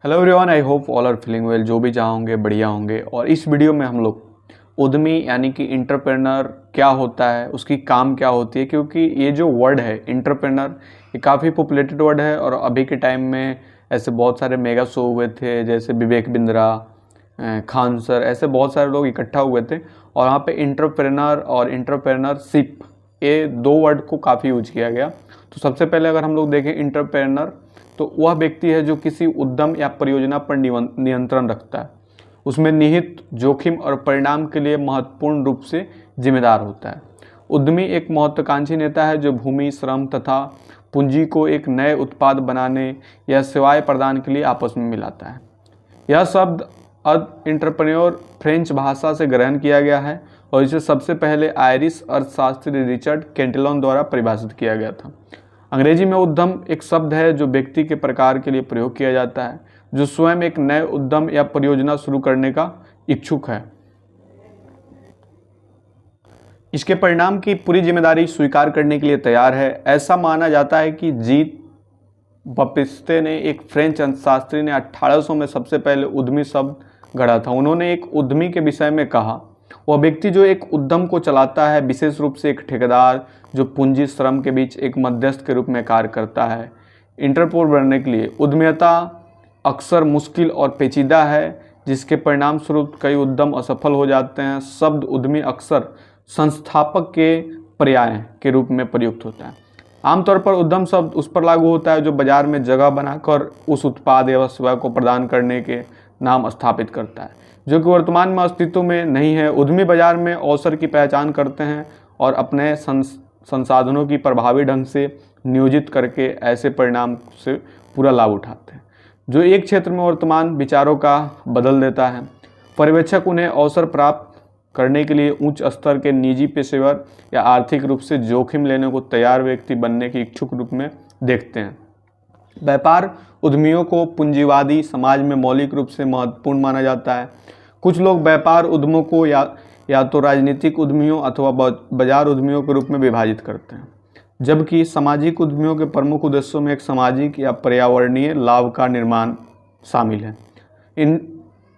Hello everyone, I hope all are feeling well. जो भी जहाँ होंगे बढ़िया होंगे। और इस वीडियो में हम लोग उद्यमी यानी कि इंटरप्रेनर क्या होता है, उसकी काम क्या होती है, क्योंकि ये जो वर्ड है इंटरप्रेनर, ये काफ़ी पॉपुलेटेड वर्ड है। और अभी के टाइम में ऐसे बहुत सारे मेगा शो हुए थे, जैसे विवेक बिंद्रा, खान सर, ऐसे बहुत सारे लोग इकट्ठा हुए थे और वहाँ पे इंटरप्रेनर और इंटरप्रेनरशिप, ये दो वर्ड को काफ़ी यूज किया गया। तो सबसे पहले अगर हम लोग देखें इंटरप्रेनर, तो वह व्यक्ति है जो किसी उद्यम या परियोजना पर नियंत्रण रखता है, उसमें निहित जोखिम और परिणाम के लिए महत्वपूर्ण रूप से जिम्मेदार होता है। उद्यमी एक महत्वाकांक्षी नेता है जो भूमि, श्रम तथा पूंजी को एक नए उत्पाद बनाने या सेवाएं प्रदान के लिए आपस में मिलाता है। यह शब्द एंटरप्रेन्योर फ्रेंच भाषा से ग्रहण किया गया है और इसे सबसे पहले आयरिश अर्थशास्त्री रिचर्ड कैंटिलॉन द्वारा परिभाषित किया गया था। अंग्रेजी में उद्यम एक शब्द है जो व्यक्ति के प्रकार के लिए प्रयोग किया जाता है जो स्वयं एक नए उद्यम या परियोजना शुरू करने का इच्छुक है। इसके परिणाम की पूरी जिम्मेदारी स्वीकार करने के लिए तैयार है। ऐसा माना जाता है कि जीन बपिस्ते ने, एक फ्रेंच अर्थशास्त्री ने 1800 में सबसे पहले उद्यमी शब्द गढ़ा था। उन्होंने एक उद्यमी के विषय में कहा, वह व्यक्ति जो एक उद्यम को चलाता है, विशेष रूप से एक ठेकेदार जो पूंजी श्रम के बीच एक मध्यस्थ के रूप में कार्य करता है। इंटरपोल बनने के लिए उद्यमिता अक्सर मुश्किल और पेचीदा है, जिसके परिणाम स्वरूप कई उद्यम असफल हो जाते हैं। शब्द उद्यमी अक्सर संस्थापक के पर्याय के रूप में प्रयुक्त होता है। आमतौर पर उद्यम शब्द उस पर लागू होता है जो बाजार में जगह बनाकर उस उत्पाद या सेवा को प्रदान करने के नाम स्थापित करता है, जो कि वर्तमान में अस्तित्व में नहीं है। उद्यमी बाजार में अवसर की पहचान करते हैं और अपने संसाधनों की प्रभावी ढंग से नियोजित करके ऐसे परिणाम से पूरा लाभ उठाते हैं जो एक क्षेत्र में वर्तमान विचारों का बदल देता है। पर्यवेक्षक उन्हें अवसर प्राप्त करने के लिए उच्च स्तर के निजी पेशेवर या आर्थिक रूप से जोखिम लेने को तैयार व्यक्ति बनने के इच्छुक रूप में देखते हैं। व्यापार उद्यमियों को पूंजीवादी समाज में मौलिक रूप से महत्वपूर्ण माना जाता है। कुछ लोग व्यापार उद्यमों को या तो राजनीतिक उद्यमियों अथवा बाजार उद्यमियों के रूप में विभाजित करते हैं, जबकि सामाजिक उद्यमियों के प्रमुख उद्देश्यों में एक सामाजिक या पर्यावरणीय लाभ का निर्माण शामिल है। इन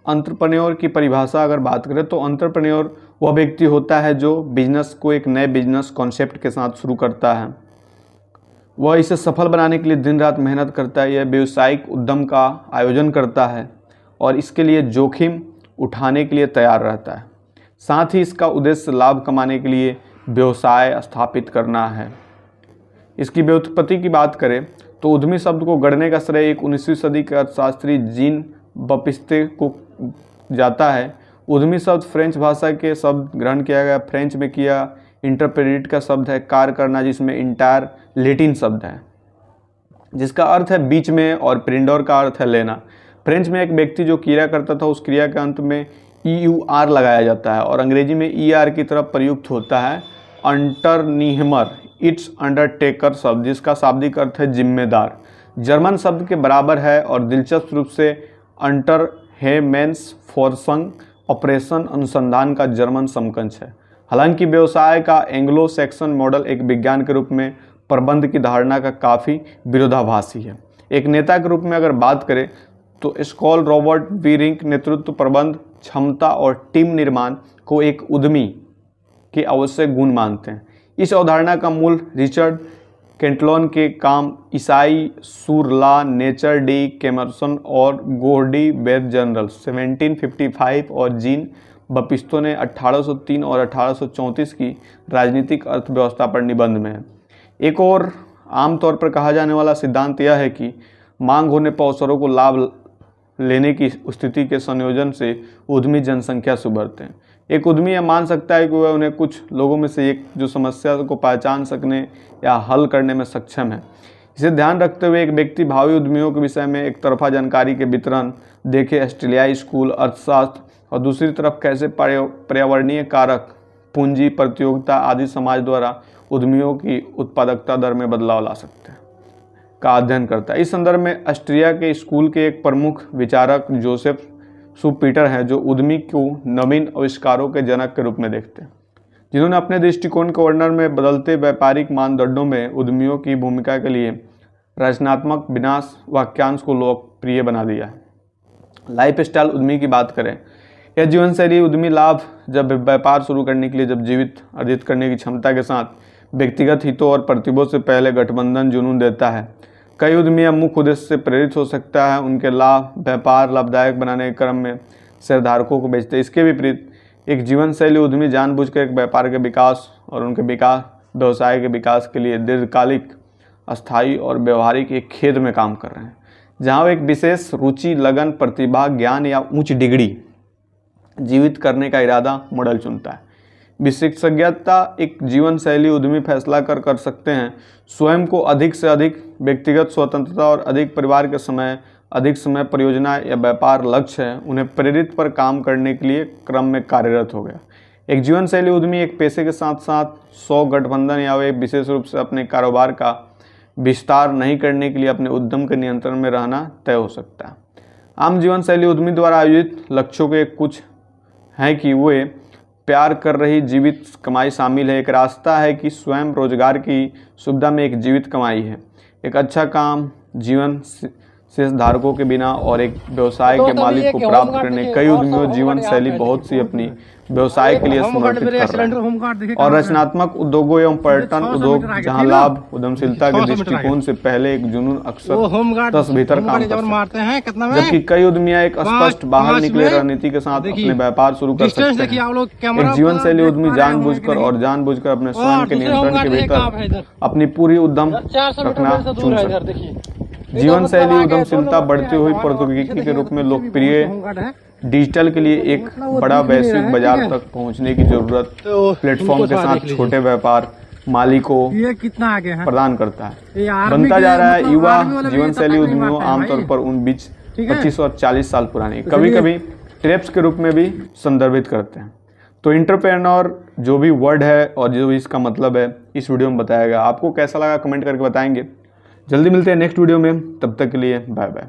एंटरप्रेन्योर की परिभाषा अगर बात करें तो एंटरप्रेन्योर वह व्यक्ति होता है जो बिजनेस को एक नए बिजनेस कॉन्सेप्ट के साथ शुरू करता है। वह इसे सफल बनाने के लिए दिन रात मेहनत करता है। यह व्यावसायिक उद्यम का आयोजन करता है और इसके लिए जोखिम उठाने के लिए तैयार रहता है। साथ ही इसका उद्देश्य लाभ कमाने के लिए व्यवसाय स्थापित करना है। इसकी व्युत्पत्ति की बात करें तो उद्यमी शब्द को गढ़ने का श्रेय एक 19वीं सदी के अर्थशास्त्री जीन बपिस्ते को जाता है। उद्यमी शब्द फ्रेंच भाषा के शब्द ग्रहण किया गया, फ्रेंच में किया। इंटरप्रेट का शब्द है कार्य करना, जिसमें इंटायर लैटिन शब्द है जिसका अर्थ है बीच में, और प्रिंडोर का अर्थ है लेना। फ्रेंच में एक व्यक्ति जो क्रिया करता था, उस क्रिया के अंत में EUR लगाया जाता है और अंग्रेजी में ER की तरफ प्रयुक्त होता है अंटरनीहमर, इट्स अंडरटेकर शब्द, जिसका शाब्दिक अर्थ है जिम्मेदार, जर्मन शब्द के बराबर है और दिलचस्प रूप से अंटर हेमेंस फोर्संग ऑपरेशन अनुसंधान का जर्मन समकक्ष है। हालांकि व्यवसाय का एंग्लो सैक्सन मॉडल एक विज्ञान के रूप में प्रबंध की धारणा का काफ़ी विरोधाभासी है। एक नेता के रूप में अगर बात करें तो स्कॉल रॉबर्ट वीरिंक नेतृत्व, प्रबंध क्षमता और टीम निर्माण को एक उद्यमी के आवश्यक गुण मानते हैं। इस अवधारणा का मूल रिचर्ड कैंटिलॉन के काम ईसाई सुरला, नेचर डी कैमरसन और गोर्डी बेर जनरल 1755 और जीन बपिस्तो ने 1803 और 1834 की राजनीतिक अर्थव्यवस्था पर निबंध में है। एक और आमतौर पर कहा जाने वाला सिद्धांत यह है कि मांग होने पर अवसरों को लाभ लेने की स्थिति के संयोजन से उद्यमी जनसंख्या से उभरते हैं। एक उद्यमी यह मान सकता है कि वह उन्हें कुछ लोगों में से एक जो समस्या को पहचान सकने या हल करने में सक्षम है। इसे ध्यान रखते हुए एक व्यक्ति भावी उद्यमियों के विषय में एक तरफा जानकारी के वितरण देखे, ऑस्ट्रेलियाई स्कूल अर्थशास्त्र, और दूसरी तरफ कैसे पर्यावरणीय कारक, पूंजी, प्रतियोगिता आदि समाज द्वारा उद्यमियों की उत्पादकता दर में बदलाव ला सकते हैं का अध्ययन करता है। इस संदर्भ में ऑस्ट्रिया के स्कूल के एक प्रमुख विचारक जोसेफ शुपीटर हैं जो उद्यमी को नवीन आविष्कारों के जनक के रूप में देखते हैं, जिन्होंने अपने दृष्टिकोण के वर्णन में बदलते व्यापारिक मानदंडों में उद्यमियों की भूमिका के लिए रचनात्मक विनाश वाक्यांश को लोकप्रिय बना दिया है। लाइफस्टाइल उद्यमी की बात करें, यह जीवन शैली उद्यमी लाभ जब व्यापार शुरू करने के लिए जब जीवित अर्जित करने की क्षमता के साथ व्यक्तिगत हितों और प्रतिभों से पहले गठबंधन जुनून देता है। कई उद्यमी मुख्य उद्देश्य से प्रेरित हो सकता है, उनके व्यापार लाभदायक बनाने के क्रम में शेयरधारकों को बेचते हैं। इसके विपरीत एक जीवन शैली उद्यमी जानबूझकर एक व्यापार के विकास और उनके व्यवसाय के विकास के लिए दीर्घकालिक, अस्थायी और व्यवहारिक एक खेद में काम कर रहे हैं, जहां वो एक विशेष रुचि, लगन, प्रतिभा, ज्ञान या उच्च डिग्री जीवित करने का इरादा मॉडल चुनता है। विशेषज्ञता एक जीवन शैली उद्यमी फैसला कर सकते हैं स्वयं को अधिक से अधिक व्यक्तिगत स्वतंत्रता और अधिक परिवार के अधिक समय परियोजना या व्यापार लक्ष्य है उन्हें प्रेरित पर काम करने के लिए क्रम में कार्यरत हो गया। एक जीवन शैली उद्यमी एक पेशे के साथ साथ 100 गठबंधन या वे विशेष रूप से अपने कारोबार का विस्तार नहीं करने के लिए अपने उद्यम के नियंत्रण में रहना तय हो सकता है। आम जीवन शैली उद्यमी द्वारा आयोजित लक्ष्यों के कुछ हैं कि वे प्यार कर रही जीवित कमाई शामिल है। एक रास्ता है कि स्वयं रोजगार की सुविधा में एक जीवित कमाई है, एक अच्छा काम जीवन शेषधारकों के बिना और एक व्यवसाय के मालिक को प्राप्त करने। कई उद्यमियों जीवन शैली बहुत सी अपनी व्यवसाय के लिए समर्पित कर रहे हैं और रचनात्मक उद्योगों एवं पर्यटन उद्योग जहां लाभ उद्यमशीलता के दृष्टिकोण से पहले एक जुनून अक्सर 10 भीतर काम करते हैं, जबकि कई उद्यमियां एक स्पष्ट बाहर निकले रणनीति के साथ अपने व्यापार शुरू कर सकते हैं। एक जीवन शैली उद्यमी जानबूझकर अपने स्वयं के नियंत्रण के भीतर अपनी पूरी उद्यम रखना चुन सकते हैं। जीवन शैली उद्यमशीलता बढ़ती हुई प्रौद्योगिकी के रूप में लोकप्रिय डिजिटल के लिए एक बड़ा वैश्विक बाजार तक पहुंचने की जरूरत प्लेटफॉर्म के साथ छोटे व्यापार मालिकों प्रदान करता है। बनता जा रहा है युवा जीवन शैली उद्यमियों आमतौर पर उन बीच 25 और 40 साल पुराने, कभी कभी ट्रेप्स के रूप में भी संदर्भित करते हैं। तो एंटरप्रेन्योर जो भी वर्ड है और जो भी इसका मतलब है इस वीडियो में बताया गया। आपको कैसा लगा कमेंट करके बताएंगे। जल्दी मिलते हैं नेक्स्ट वीडियो में, तब तक के लिए बाय बाय।